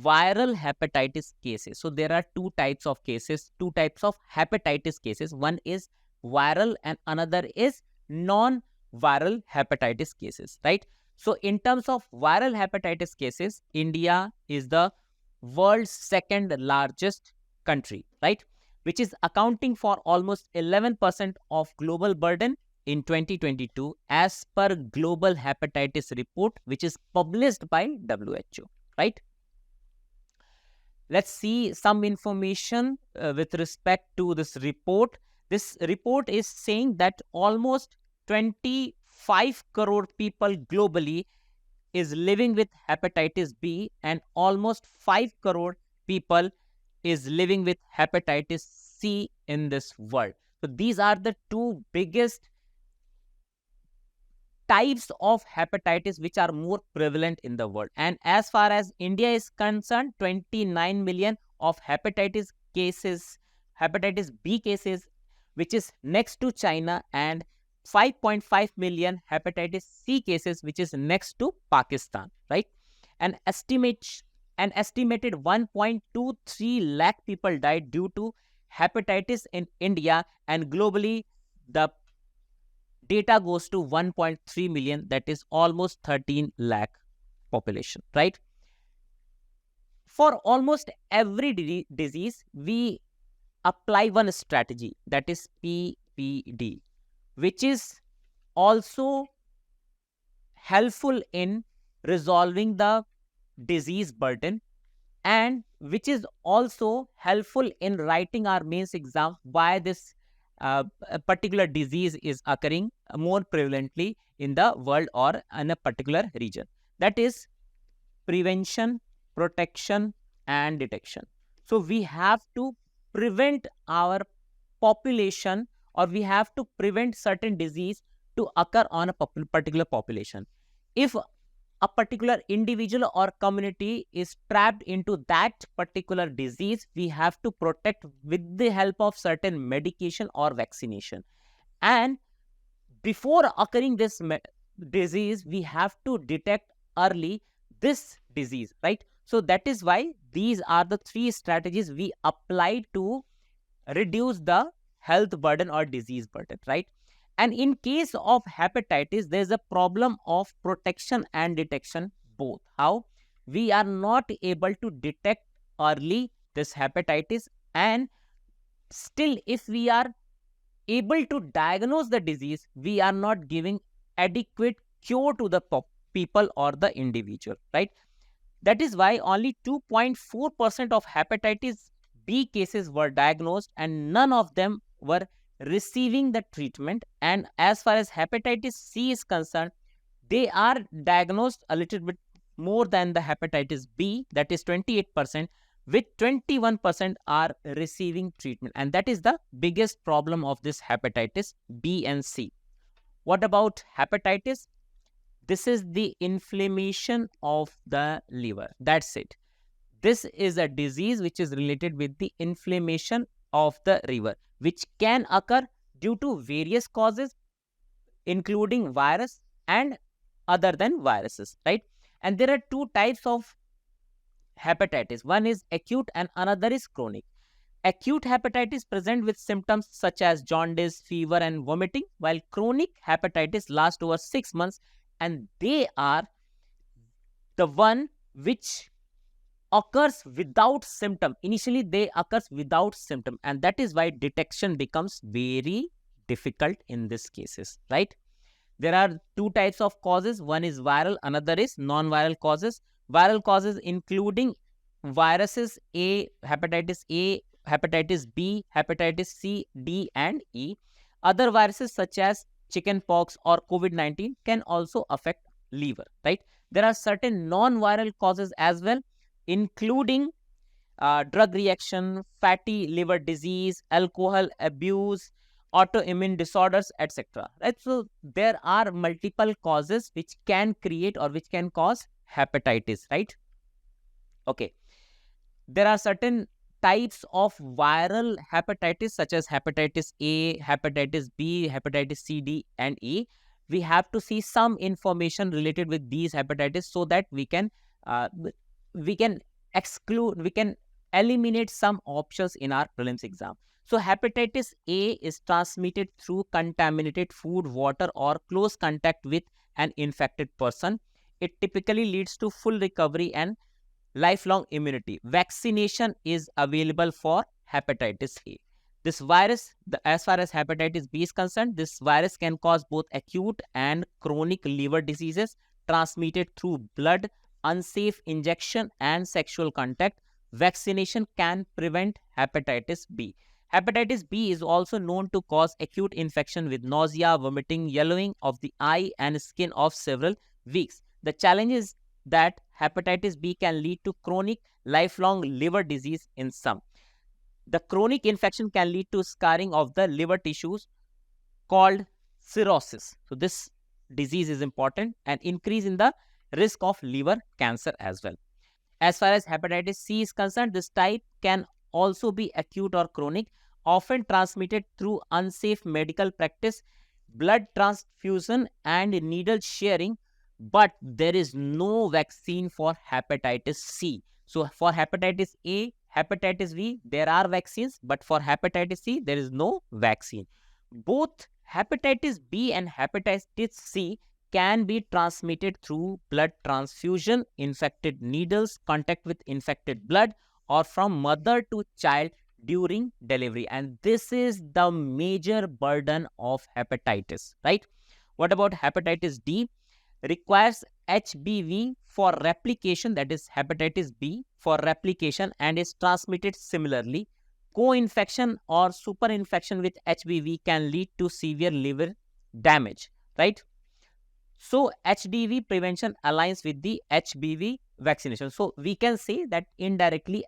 viral hepatitis cases. So there are two types of cases, two types of hepatitis cases. One is viral and another is non-viral hepatitis cases, right? So in terms of viral hepatitis cases, India is the world's second largest country, right? Which is accounting for almost 11% of global burden. in 2022 as per Global Hepatitis Report, which is published by WHO, right? Let's see some information with respect to this report. This report is saying that almost 25 crore people globally is living with hepatitis B, and almost 5 crore people is living with hepatitis C in this world. So these are the two biggest types of hepatitis which are more prevalent in the world. And as far as India is concerned, 29 million of hepatitis B cases, which is next to China, and 5.5 million hepatitis C cases, which is next to Pakistan, right? An estimated 1.23 lakh people died due to hepatitis in India, and globally the data goes to 1.3 million, that is almost 13 lakh population, right? For almost every disease, we apply one strategy, that is PPD, which is also helpful in resolving the disease burden, and which is also helpful in writing our mains exam why this a particular disease is occurring more prevalently in the world or in a particular region. That is prevention, protection, and detection. So we have to prevent our population, or we have to prevent certain disease to occur on a particular population. If a particular individual or community is trapped into that particular disease, we have to protect with the help of certain medication or vaccination. And before occurring this disease, we have to detect early this disease, right? So that is why these are the three strategies we applied to reduce the health burden or disease burden, right? And in case of hepatitis, there is a problem of protection and detection both. How? We are not able to detect early this hepatitis, and still if we are able to diagnose the disease, we are not giving adequate cure to the people or the individual, right? That is why only 2.4% of hepatitis B cases were diagnosed, and none of them were receiving the treatment. And as far as hepatitis C is concerned, they are diagnosed a little bit more than the hepatitis B, that is 28%, with 21% are receiving treatment. And that is the biggest problem of this hepatitis B and C. What about hepatitis? This is the inflammation of the liver. That's it. This is a disease which is related with the inflammation of the liver, which can occur due to various causes, including virus and other than viruses, right? And there are two types of hepatitis. One is acute and another is chronic. Acute hepatitis present with symptoms such as jaundice, fever, and vomiting, while chronic hepatitis lasts over 6 months, and they are the one which occurs without symptom. Initially, they occurs without symptom, and that is why detection becomes very difficult in these cases, right? There are two types of causes. One is viral, another is non-viral causes. Viral causes including viruses hepatitis A, hepatitis B, hepatitis C, D, and E. Other viruses such as chickenpox or COVID-19 can also affect liver, right? There are certain non-viral causes as well, including drug reaction, fatty liver disease, alcohol abuse, autoimmune disorders, etc. Right? So there are multiple causes which can create or which can cause hepatitis, right? Okay. There are certain types of viral hepatitis such as hepatitis A, hepatitis B, hepatitis C, D, and E. We have to see some information related with these hepatitis so that we can exclude, we can eliminate some options in our prelims exam. So hepatitis A is transmitted through contaminated food, water, or close contact with an infected person. It typically leads to full recovery and lifelong immunity. Vaccination is available for hepatitis A. This virus, as far as hepatitis B is concerned, this virus can cause both acute and chronic liver diseases transmitted through blood, unsafe injection, and sexual contact. Vaccination can prevent hepatitis B. Hepatitis B is also known to cause acute infection with nausea, vomiting, yellowing of the eye, and skin of several weeks. The challenge is that hepatitis B can lead to chronic, lifelong liver disease in some. The chronic infection can lead to scarring of the liver tissues called cirrhosis. So this disease is important, and increase in the risk of liver cancer as well. As far as hepatitis C is concerned, this type can also be acute or chronic, often transmitted through unsafe medical practice, blood transfusion, and needle sharing, but there is no vaccine for hepatitis C. So for hepatitis A, hepatitis B, there are vaccines, but for hepatitis C, there is no vaccine. Both hepatitis B and hepatitis C can be transmitted through blood transfusion, infected needles, contact with infected blood, or from mother to child during delivery. And this is the major burden of hepatitis, right? What about hepatitis D? Requires HBV for replication, that is hepatitis B for replication, and is transmitted similarly. Co-infection or superinfection with HBV can lead to severe liver damage, right? So HDV prevention aligns with the HBV vaccination. So we can say that indirectly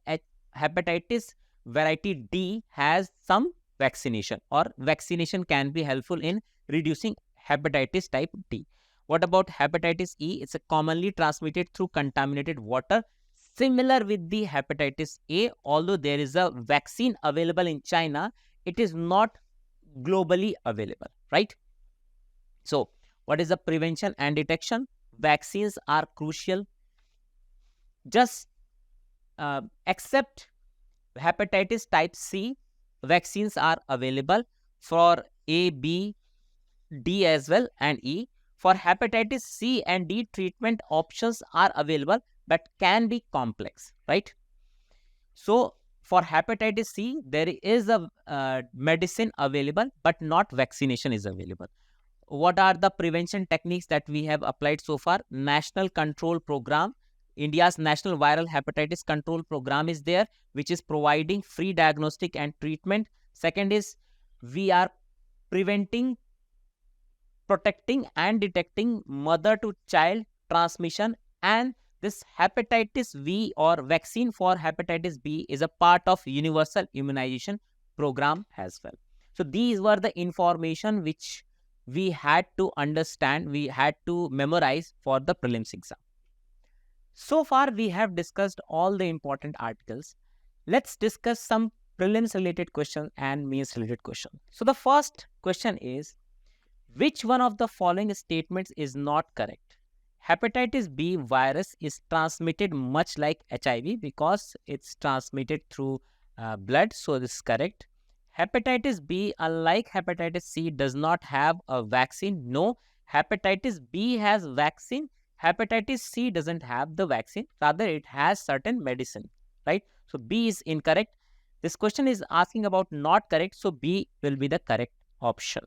hepatitis variety D has some vaccination, or vaccination can be helpful in reducing hepatitis type D. What about hepatitis E? It's a commonly transmitted through contaminated water, similar with the hepatitis A. Although there is a vaccine available in China, it is not globally available, right? So what is the prevention and detection? Vaccines are crucial. Just except hepatitis type C, vaccines are available for A, B, D as well, and E. For hepatitis C and D, treatment options are available but can be complex, right? So for hepatitis C, there is a medicine available, but not vaccination is available. What are the prevention techniques that we have applied so far? National Control Program. India's National Viral Hepatitis Control Program is there, which is providing free diagnostic and treatment. Second is we are preventing, protecting, and detecting mother to child transmission, and this hepatitis V or vaccine for hepatitis B is a part of universal immunization program as well. So these were the information which we had to understand, we had to memorize for the prelims exam. So far we have discussed all the important articles. Let's discuss some prelims related questions and mains related questions. So the first question is, which one of the following statements is not correct? Hepatitis B virus is transmitted much like HIV because it's transmitted through blood, so this is correct. Hepatitis B, unlike hepatitis C, does not have a vaccine. No, hepatitis B has vaccine. Hepatitis C doesn't have the vaccine. Rather, it has certain medicine, right? So B is incorrect. This question is asking about not correct, so B will be the correct option.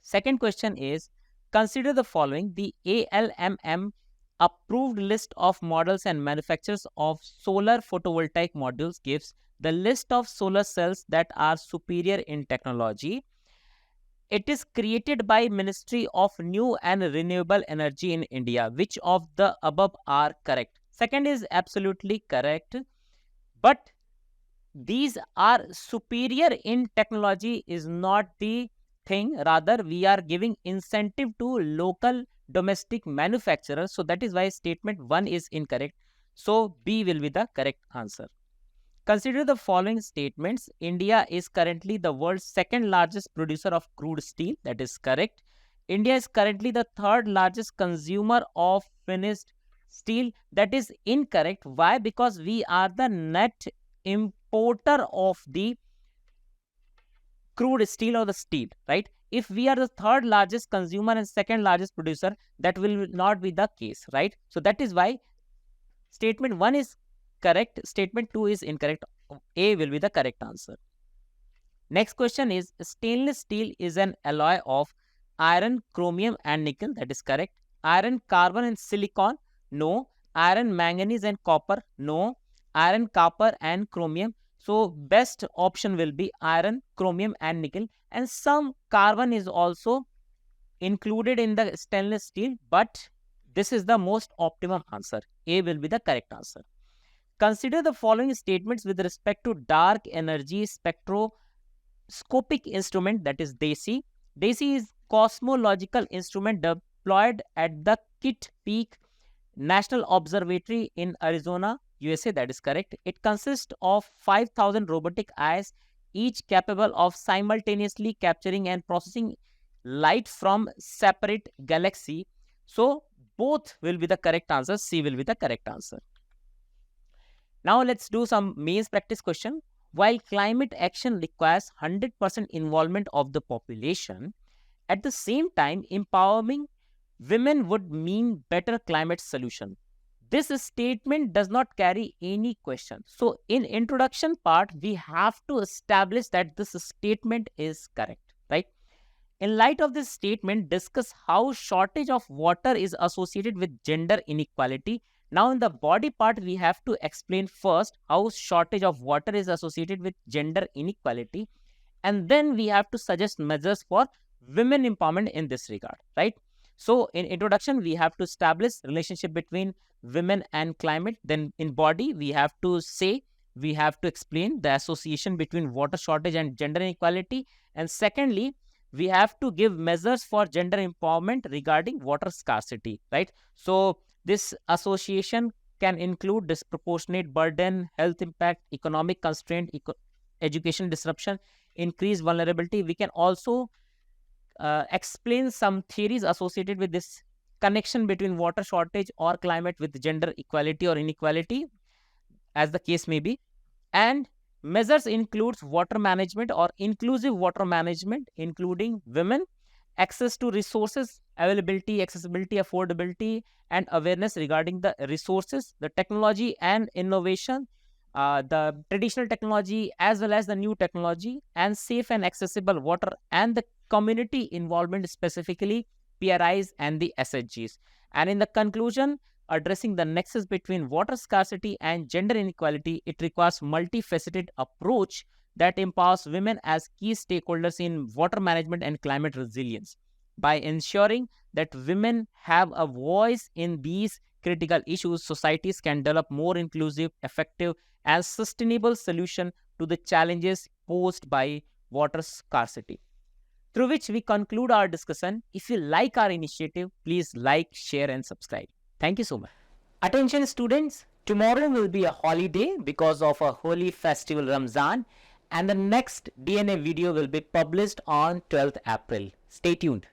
Second question is, consider the following. The ALMM approved list of models and manufacturers of solar photovoltaic modules gives the list of solar cells that are superior in technology. It is created by Ministry of New and Renewable Energy in India. Which of the above are correct? Second is absolutely correct, but these are superior in technology is not the thing. Rather, we are giving incentive to local domestic manufacturers. So that is why statement 1 is incorrect. So B will be the correct answer. Consider the following statements. India is currently the world's second largest producer of crude steel. That is correct. India is currently the third largest consumer of finished steel. That is incorrect. Why? Because we are the net importer of the crude steel or the steel, right? If we are the third largest consumer and second largest producer, that will not be the case, right? So that is why statement 1 is correct, statement 2 is incorrect. A will be the correct answer. Next question is, stainless steel is an alloy of iron, chromium and nickel. That is correct. Iron, carbon and silicon. No. Iron, manganese and copper. No. Iron, copper and chromium. So best option will be iron, chromium and nickel. And some carbon is also included in the stainless steel, but this is the most optimum answer. A will be the correct answer. Consider the following statements with respect to dark energy spectroscopic instrument, that is DESI. DESI is cosmological instrument deployed at the Kitt Peak National Observatory in Arizona, USA. That is correct. It consists of 5,000 robotic eyes, each capable of simultaneously capturing and processing light from separate galaxy. So both will be the correct answer. C will be the correct answer. Now let's do some mains practice question. While climate action requires 100% involvement of the population, at the same time empowering women would mean better climate solution. This statement does not carry any question. So in introduction part, we have to establish that this statement is correct, right? In light of this statement, discuss how shortage of water is associated with gender inequality. Now in the body part, we have to explain first how shortage of water is associated with gender inequality, and then we have to suggest measures for women empowerment in this regard, right? So in introduction, we have to establish relationship between women and climate. Then in body, we have to explain the association between water shortage and gender inequality. And secondly, we have to give measures for gender empowerment regarding water scarcity, right? So this association can include disproportionate burden, health impact, economic constraint, education disruption, increased vulnerability. We can also explain some theories associated with this connection between water shortage or climate with gender equality or inequality, as the case may be. And measures includes water management or inclusive water management, including women, access to resources, availability, accessibility, affordability, and awareness regarding the resources, the technology and innovation, the traditional technology as well as the new technology, and safe and accessible water, and the community involvement, specifically PRIs and the SHGs. And in the conclusion, addressing the nexus between water scarcity and gender inequality, it requires multifaceted approach that empowers women as key stakeholders in water management and climate resilience. By ensuring that women have a voice in these critical issues, societies can develop more inclusive, effective, and sustainable solution to the challenges posed by water scarcity. Through which we conclude our discussion. If you like our initiative, please like, share, and subscribe. Thank you so much. Attention students, tomorrow will be a holiday because of a holy festival Ramzan, and the next DNA video will be published on 12th April. Stay tuned.